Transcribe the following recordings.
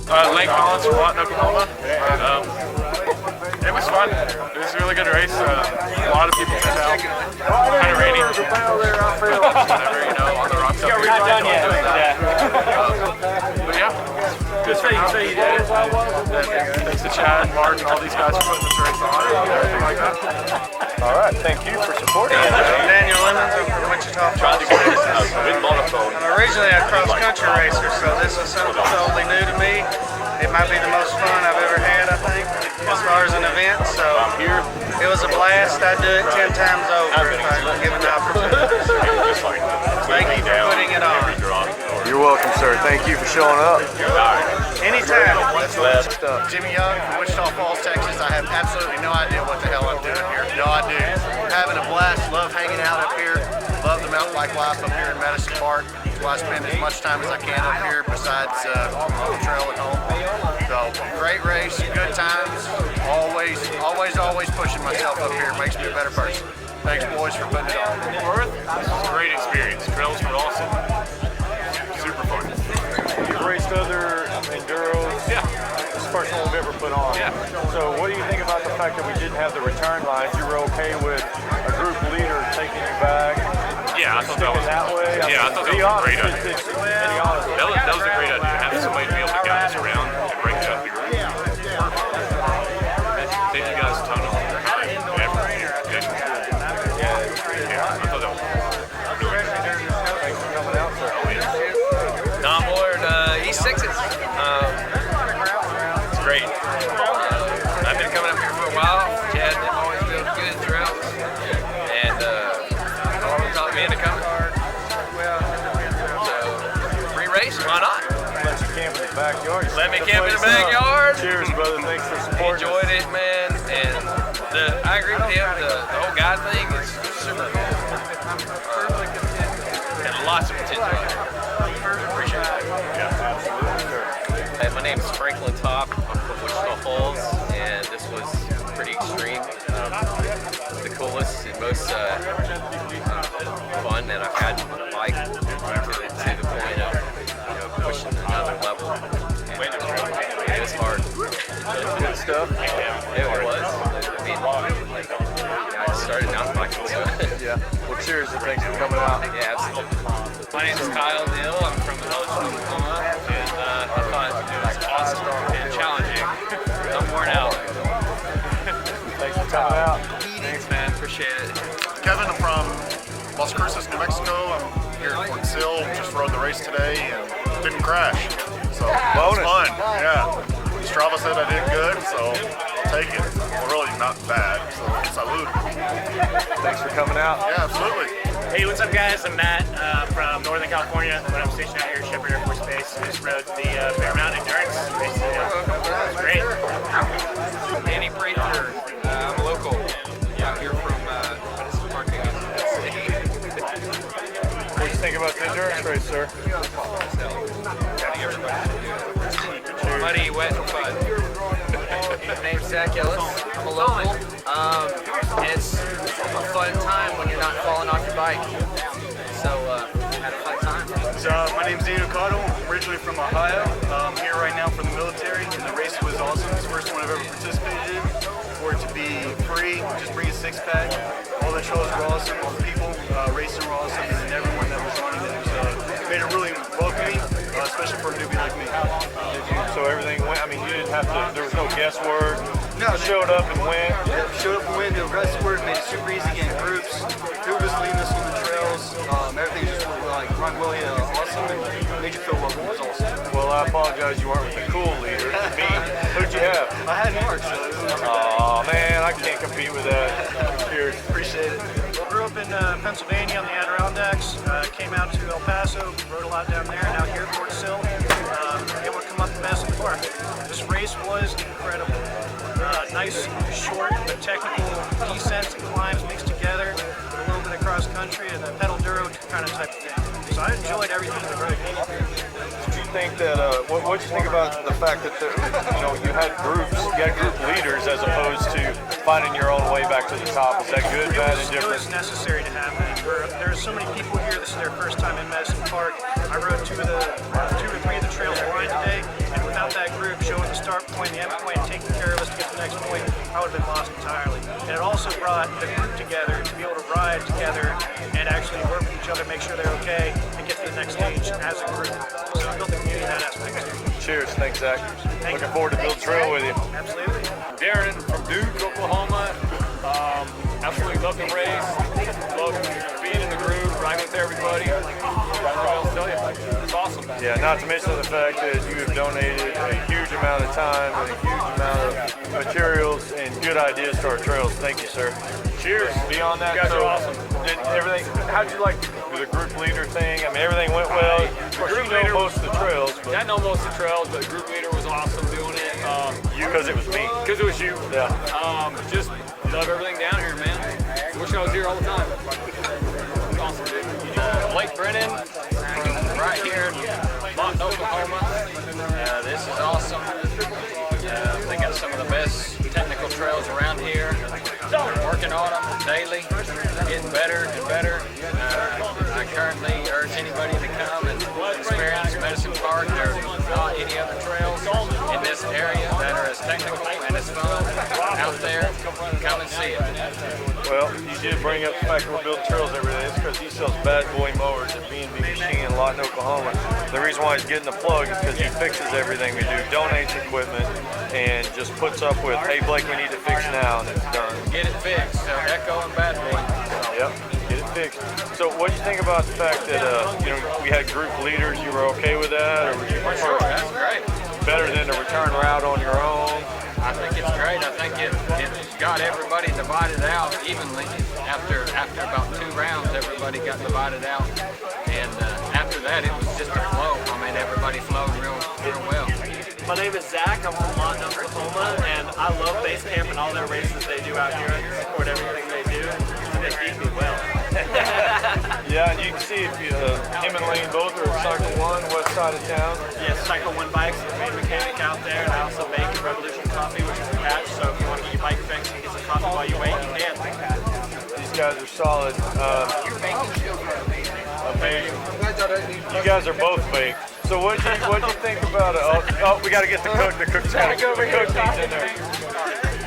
Lake Collins from Lawton, Oklahoma. It was fun. It was a really good race. A lot of people turned out. Kind of rainy. Whatever, you know, on the rocks up here. Not done yet. But yeah, good turnout. Thanks to Chad and Martin and all these guys for putting this race on and everything like that. All right, thank you for supporting us. Daniel Lemons from Wichita Falls, Texas. I'm originally a cross-country racer, so this is something totally new to me. It might be the most fun I've ever had, I think, as far as an event. So it was a blast. I'd do it 10 times over if I was given the opportunity. Thank you for putting it on. You're welcome, sir. Thank you for showing up. Anytime. Jimmy Young from Wichita Falls, Texas. I have absolutely no idea what the hell I'm doing here. No idea. Having a blast. Love hanging out up here. Love the mountain bike life up here in Medicine Park. So I spend as much time as I can up here besides on the trail at home. So great race, good times. Always pushing myself up here. Makes me a better person. Thanks, boys, for putting it on. This is a great experience. Trails were awesome. Super fun. You've raced other enduros. Yeah. This is the first one we've ever put on. Yeah. So what do you think about the fact that we didn't have the return lines? You were okay with a group leader taking you back? Yeah, I thought that was way? Yeah, I thought that was a great idea. That was a great idea. Having somebody to be able to guide us around and break it up here. Thank you guys a ton of time and effort here. Yeah, I thought that was Thanks for coming out, sir. Don Board, East Texas. It's great. I've been coming up here for a while. Chad and always been good trails, and taught me into coming. So, free race, why not? Let you camp in the backyard. Let me camp in the backyard. Cheers, brother. Thanks for supporting. Enjoyed it, man. And I agree with him. The whole guide thing is super cool. And lots of potential. Appreciate it. Yeah, absolutely. Hey, my name is Franklin Top. I'm from Wichita Falls, and this was pretty extreme. The coolest and most fun that I've had on a bike to the point of pushing another level. And it was hard. Good stuff. It was. I mean, like, I started mountain biking, so. Yeah. Well, cheers and thanks for coming out. Yeah, absolutely. My name is Kyle Neal. I'm from the village of Oklahoma, and I thought it was awesome and challenging. I'm worn out. Thanks for coming out. Thanks, man. Appreciate it. Kevin, I'm from Las Cruces, New Mexico. I'm here at Fort Sill. Just rode the race today and didn't crash. So it was fun. Yeah. Strava said I did good, so I'll take it. Well, really not bad. So salute. Thanks for coming out. Yeah, absolutely. Hey, what's up, guys? I'm Matt from Northern California, but I'm stationed out here at Shepherd Air Force Base. I just rode the Bear Mountain Enduro race today. It was great. Danny Brazier. I'm local. Yeah, I'm here from Medicine Park. What do you think about the endurance race, sir? Muddy, wet, and fun. My name's Zach Ellis. I'm a local. And it's a fun time when you're not falling off your bike. So, had a fun time. So, my name's Daniel Cottle. I'm originally from Ohio. I'm here right now for the military, and the race was awesome. It's the first one I've ever participated in. For it to be free, just bring a six-pack. All the trails were awesome, all the people racing were awesome, and then everyone that was running it made it really welcoming, especially for a newbie like me. So everything went, I mean, you didn't have to, there was no guesswork. No, showed up and went. Showed up and went, the rest word made it super easy getting groups. Who was leading us on the trails? Everything just like run really awesome and made you feel welcome. It was awesome. Well, I apologize you weren't with the cool leader. Me. Who'd you have? I had Mark, so it was oh man, I can't compete with that. Cheers. appreciate it. Grew up in Pennsylvania on the Adirondacks. Came out to El Paso, rode a lot down there, and out here at Fort Sill. Able to come up to Madison Park. This race was incredible. Nice, short, but technical descents and climbs mixed together with a little bit of cross country and a pedal duro kind of type of thing. So I enjoyed everything in the very beginning. Did you think that, what did you think about the fact that, you had groups, you had group leaders as opposed to finding your own way back to the top? Is that good, bad, and It different? was necessary to happen. There are so many people here. This is their first time in Madison Park. I rode two or three of the trails already today, and without that group showing the start point, the end point, and taking care of us to get to the next point, I would have been lost entirely. And it also brought the group together to be able to ride together and actually work with each other, make sure they're okay, and get to the next stage as a group. So I built the community in that aspect too. Cheers. Thanks, Zach. Looking forward to building trail with you. Absolutely. Darren from Duke, Oklahoma. Absolutely love the race. Love being in the group, riding with everybody. I don't know what else to tell you. It's awesome. Yeah, not to mention the fact that you have donated a huge amount of time and a huge amount of materials and good ideas to our trails. Thank you, sir. Cheers. Beyond that, You guys so are awesome. Did everything? How'd you like the group leader thing? I mean, everything went well. Of course, you know most of the trails, but I know most of the trails, but the group leader was awesome doing it. because it was me. Because it was you. Yeah. Just love everything down here, man. Wish I was here all the time. Awesome, dude. Blake Brennan, right here in Mountain, Oklahoma. This is awesome. They got some of the best technical trails around here. We're working on them daily, getting better and better. I currently urge anybody to come and experience Medicine Park. There are not any other trails in this area that are as technical and as fun out there. Come and see it. Well, you did bring up the fact that we're building trails every day. It's because he sells bad boy mowers at B&B Machine in Lawton, Oklahoma. The reason why he's getting the plug is because he fixes everything we do, donates equipment, and just puts up with, hey Blake, we need to fix now, and it's done. Get it fixed. So Echo and Bad Boy. Yep, get it fixed. So what do you think about the fact that we had group leaders? You were okay with that, or would you prefer That's great. better than a return route on your own? I think it's great. I think it got everybody divided out evenly. After about 2 rounds, everybody got divided out, and after that, it was just a flow. I mean, everybody flowed real well. My name is Zach. I'm from Lawton, Oklahoma, and I love base camp and all their races they do out here. I support everything they do. They feed me well. Yeah, and you can see if him and Lane both are at Cycle 1, west side of town. Yes, Cycle 1 bikes, the main mechanic out there, and I also make Revolution coffee, which is attached. So if you want to get your bike fixed and get some coffee while you wait, you can. These guys are solid. Amazing. You guys are both baked. So what'd you think about it? Oh, we got to get the cook. The cook's got to go over here. In there.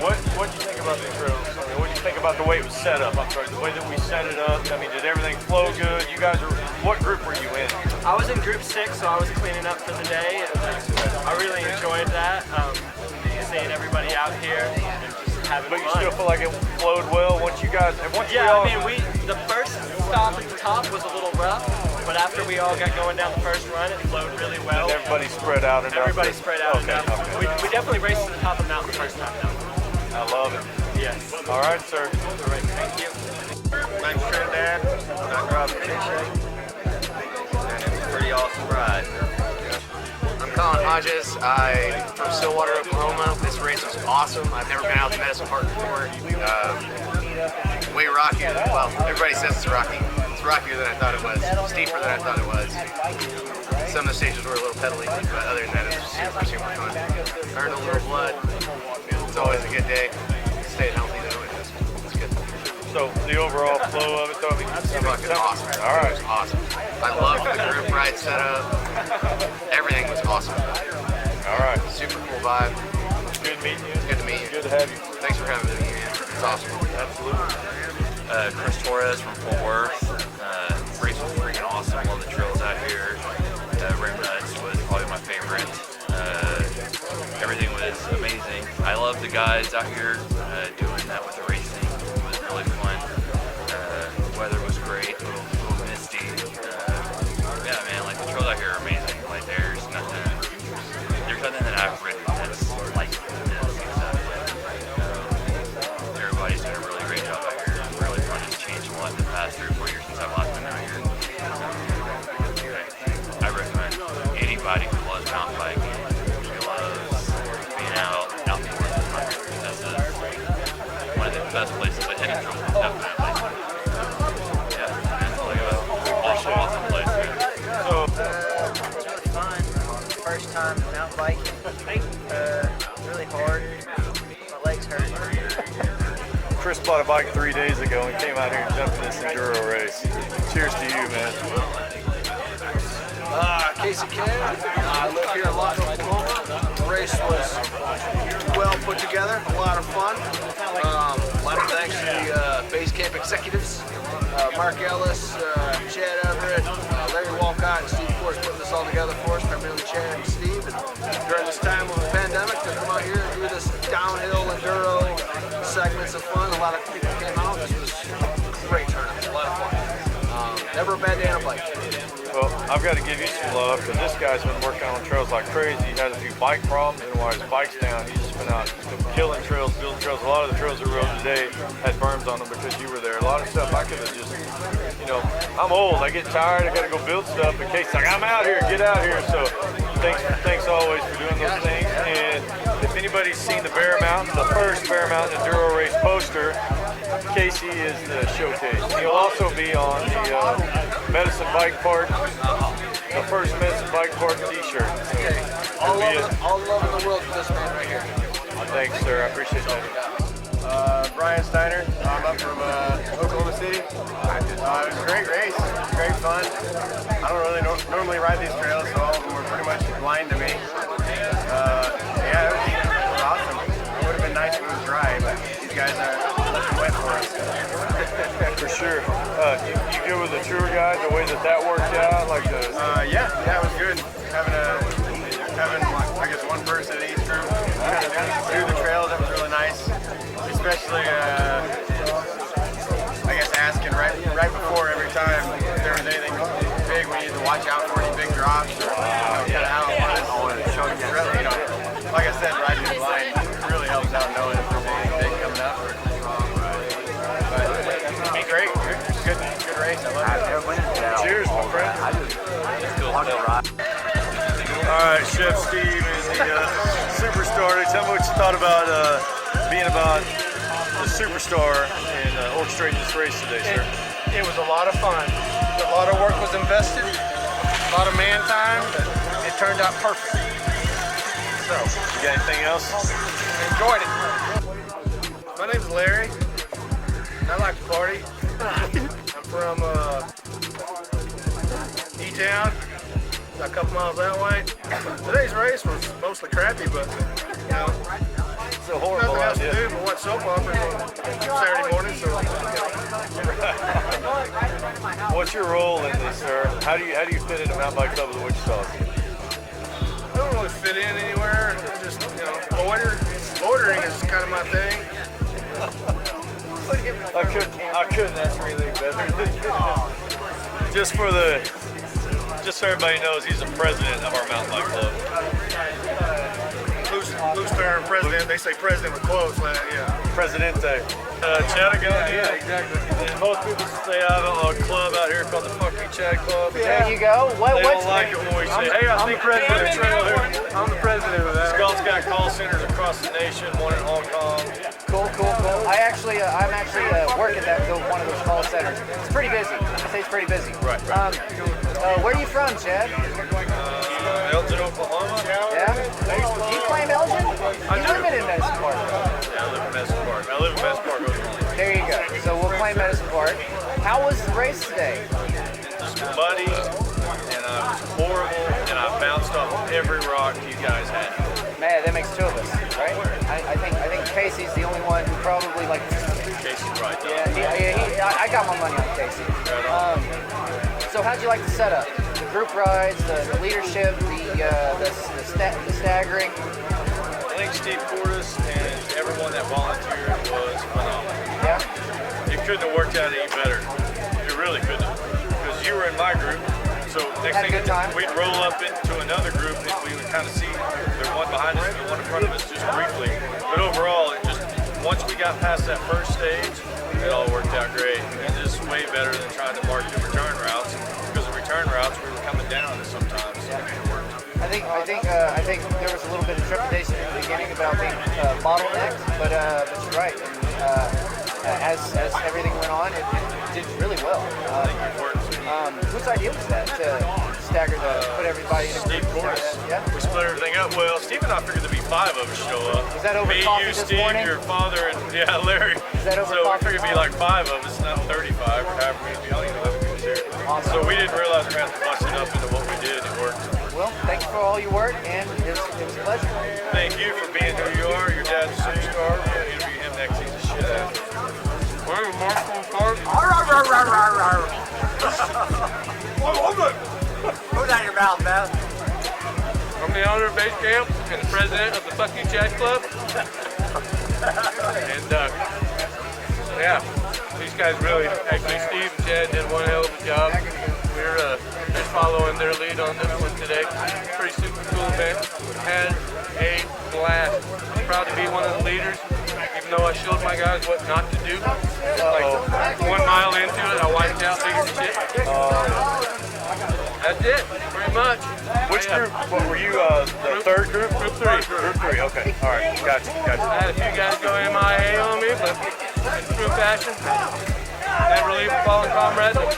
What'd you think about the trails? I mean, what'd you think about the way it was set up? I'm sorry, the way that we set it up. I mean, did everything flow good? You guys are. What group were you in? I was in group 6, so I was cleaning up for the day, and I really enjoyed that. Seeing everybody out here and just having But you fun. still feel like it flowed well once you guys. Once Yeah, we all, I mean, the first stop at the top was a little rough, but after we all got going down the first run, it flowed really well. and everybody spread out enough. Everybody spread out Okay, enough. okay. We definitely raced to the top of the mountain the first time, though. I love it. Yes. All right, sir. All right, thank you. My name's Trinidad. I drive a T-shirt. And it's a pretty awesome ride. I'm Colin Hodges. I'm from Stillwater, Oklahoma. This race was awesome. I've never been out to Medicine Park before. Way rockier. Well, everybody says it's rocky. It's rockier than I thought it was. Steeper than I thought it was. Some of the stages were a little pedaly, but other than that, it was super, super fun. Earned a little blood. It's always a good day. Staying healthy though. It's good. So the overall flow of it, though, I mean, It's fucking awesome. All right. It was awesome. I loved the group ride setup. Everything was awesome. All right. Super cool vibe. Good meeting you. Good to meet you. Good to have you. Thanks for having me, man. It's awesome. Absolutely. Chris Torres from Fort Worth. Race was freaking awesome. Love the trails out here. Rim Nuts was probably my favorite. Everything was amazing. I love the guys out here doing that with the racing. It was really fun. Weather was great, a little misty. Yeah, man, like the trails out here are amazing. Like there's nothing that I've ridden that's like this exactly. Everybody's doing a really great job out here. It's really fun. It's changed a lot in the past 3 or 4 years since I've last been out here. I recommend anybody who loves mountain biking, who loves being out in the woods. This is one of the best places to hit a trail, definitely. Yeah, man, it's like awesome place, man. It's really fun. First time mountain biking. Really hard. My legs hurt. Chris bought a bike 3 days ago and came out here and jumped in this enduro race. Cheers to you, man. Casey K. I live here in Lawton, Oklahoma. race was well put together, a lot of fun. A lot of thanks to the base camp executives, Mark Ellis, Chad Everett, Larry Walcott, and Steve Force putting this all together for us, primarily Chad and Steve. And during this time of the pandemic, to come out here and do this downhill enduro segments of fun. A lot of people came out. This was a great turnout, a lot of fun. Never a bad day on a bike. Well, I've got to give you some love because this guy's been working on trails like crazy. He had a few bike problems, and while his bike's down, he's just been out killing trails, building trails. A lot of the trails we rode today had berms on them because you were there. A lot of stuff I could have just, you know, I'm old. I get tired. I got to go build stuff. And Casey's like, I'm out here. Get out here. So thanks always for doing those things. And if anybody's seen the Bear Mountain, the first Bear Mountain Enduro race poster, Casey is the showcase. He'll also be on the Medicine Bike Park, the first Medicine Bike Park t-shirt. All love in the world for this man right here. Thanks, sir. I appreciate that. Brian Steiner. I'm up from Oklahoma City. It was a great race, great fun. I don't really normally ride these trails, so all of them were pretty much blind to me. Yeah, it was awesome. It would have been nice if it was dry, but these guys are wet for us. For sure. You good with the tour guide, the way that worked out? Like the yeah, it was good. Having I guess one person in each group do the trails, that was really nice. Especially I guess asking right before every time if there was anything big we needed to watch out for, any big drops or kind of how it was. Really, you know, like I said, riding in blind really helps out knowing if there's anything big coming up. But great, good race. I love it. cheers, my friend. All right, Chef Steve is the superstar. Tell me what you thought about being about the superstar and orchestrating this race today, sir. It was a lot of fun. A lot of work was invested, a lot of man time, but it turned out perfect. So, You got anything else? enjoyed it. My name's Larry. I like to party. I'm from E-Town, a couple miles that way. Today's race was mostly crappy, but you know, It's a horrible nothing else to idea. do but watch soap operas on Saturday morning. So, What's your role in this, sir? How do you fit in a mountain bike club of the Wichita? I don't really fit in anywhere. I just, you know, loitering is kind of my thing. I couldn't ask for anything better. Just so everybody knows, he's the president of our mountain bike club. Loose term president. They say president with quotes. Yeah. Presidente. Chattagonia, yeah, exactly. And most people say I have a club out here called the Fuck Me Chad Club. There you go. They don't like it when we say, hey, I think president of trail here. I'm the president of that. Scott's got call centers across the nation, one in Hong Kong. Cool. I'm actually work at one of those call centers. It's pretty busy. I say it's pretty busy. Right. Where are you from, Chad? Elgin, Oklahoma. Yeah. Do you claim Elgin? You live in Medicine Park. Yeah, I live in Medicine Park. I live in Medicine Park, Oklahoma. There you go. So we'll claim Medicine Park. How was the race today? Just muddy, and it was horrible, and I bounced off every rock you guys had. Man, that makes two of us, right? I think Casey's the only one who probably like. Casey's right. I got my money on Casey. So how'd you like the setup? The group rides, the leadership, the staggering. I think Steve Portis and everyone that volunteered was phenomenal. Yeah. It couldn't have worked out any better. It really couldn't have. Because you were in my group, so next Had a thing good time. we'd roll up into another group and we would kind of see there's one behind us and one in front of us just briefly. But overall, it just once we got past that first stage, it all worked out great. And just way better than trying to mark the return routes. Because the return routes we were coming down to sometimes. So it worked. I think there was a little bit of trepidation in the beginning about being bottlenecked, but you're right. As everything went on, it did really well. Whose idea was that to stagger put everybody in a group? Steve Portis. Yeah. We split everything up. Well, Steve and I figured there'd be 5 of us show up. Was that over Me, coffee you, this Steve, morning? your father, and Larry. Is that over so coffee we figured it'd be like 5 of us, not 35 or however many. I don't even know how many was here. Awesome. So we didn't realize we had to bust it up into what we did. It worked. well, thanks for all your work, and it was a pleasure. Thank you for being who you are. Your dad's a superstar. We're going to interview him next. He's a shit ass. We're Marshall Park. Put that in your mouth, man. I'm the owner of Base Camp and the president of the Fuck You Chad Club. And yeah, these guys really, actually Steve and Chad did one hell of a job. We're just following their lead on this one today. Pretty super cool event. Had a blast. Proud to be one of the leaders, even though I showed my guys what not to do. Like 1 mile into it, I wiped out big as shit. That's it, pretty much. Which group? What were you? The third group? Group 3. Group 3. Okay. All right. Gotcha. I had a few guys go MIA on me, but in true fashion, never leave a fallen comrade to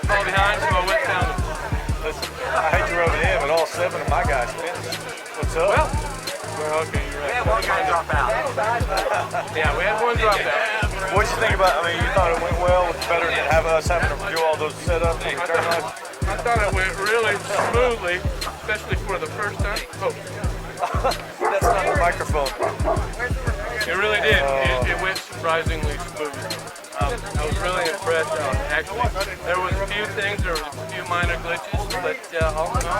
fall behind, so I went down. Listen, I hate to rub it in, but all 7 of my guys finished. What's up? Well, okay, you're right. We had one guy drop out. Yeah, we had one drop out. What'd you think about? I mean, you thought it went well. It's better than having us having to do all those setups and turn lights. I thought it went really smoothly, especially for the first time. Oh, That's not the microphone. it really did. It went surprisingly smooth. I was really impressed. Actually, there was a few things, there was a few minor glitches, but all in all,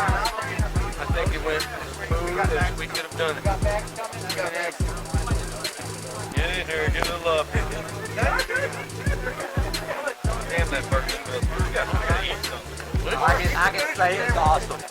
I think it went as smooth as we could have done it. Get in here, give it a love. Damn, that burger smells good. We gotta eat something. I can say it's awesome.